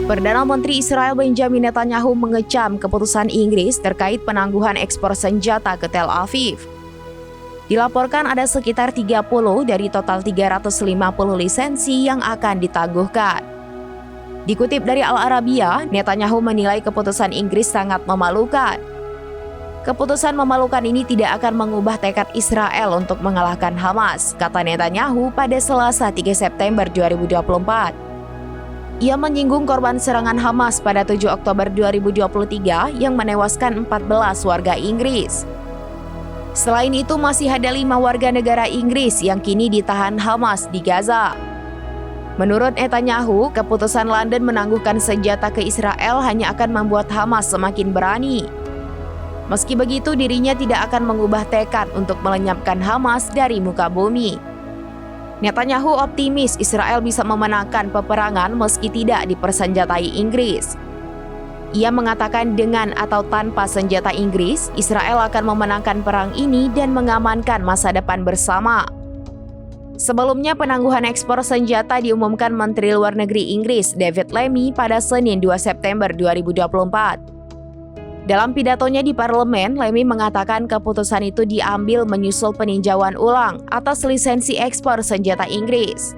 Perdana Menteri Israel Benjamin Netanyahu mengecam keputusan Inggris terkait penangguhan ekspor senjata ke Tel Aviv. Dilaporkan ada sekitar 30 dari total 350 lisensi yang akan ditangguhkan. Dikutip dari Al-Arabiya, Netanyahu menilai keputusan Inggris sangat memalukan. Keputusan memalukan ini tidak akan mengubah tekad Israel untuk mengalahkan Hamas, kata Netanyahu pada Selasa 3 September 2024. Ia menyinggung korban serangan Hamas pada 7 Oktober 2023 yang menewaskan 14 warga Inggris. Selain itu, masih ada 5 warga negara Inggris yang kini ditahan Hamas di Gaza. Menurut Netanyahu, keputusan London menangguhkan senjata ke Israel hanya akan membuat Hamas semakin berani. Meski begitu, dirinya tidak akan mengubah tekad untuk melenyapkan Hamas dari muka bumi. Netanyahu optimis Israel bisa memenangkan peperangan meski tidak dipersenjatai Inggris. Ia mengatakan dengan atau tanpa senjata Inggris, Israel akan memenangkan perang ini dan mengamankan masa depan bersama. Sebelumnya, penangguhan ekspor senjata diumumkan Menteri Luar Negeri Inggris David Lammy pada Senin 2 September 2024. Dalam pidatonya di parlemen, Lammy mengatakan keputusan itu diambil menyusul peninjauan ulang atas lisensi ekspor senjata Inggris.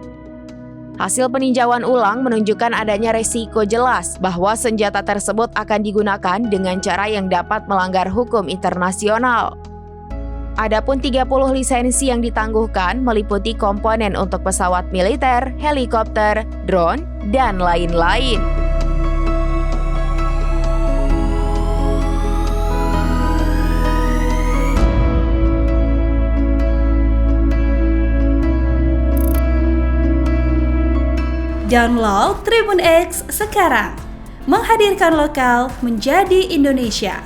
Hasil peninjauan ulang menunjukkan adanya resiko jelas bahwa senjata tersebut akan digunakan dengan cara yang dapat melanggar hukum internasional. Adapun 30 lisensi yang ditangguhkan meliputi komponen untuk pesawat militer, helikopter, drone, dan lain-lain. Download Tribun X sekarang, menghadirkan lokal menjadi Indonesia.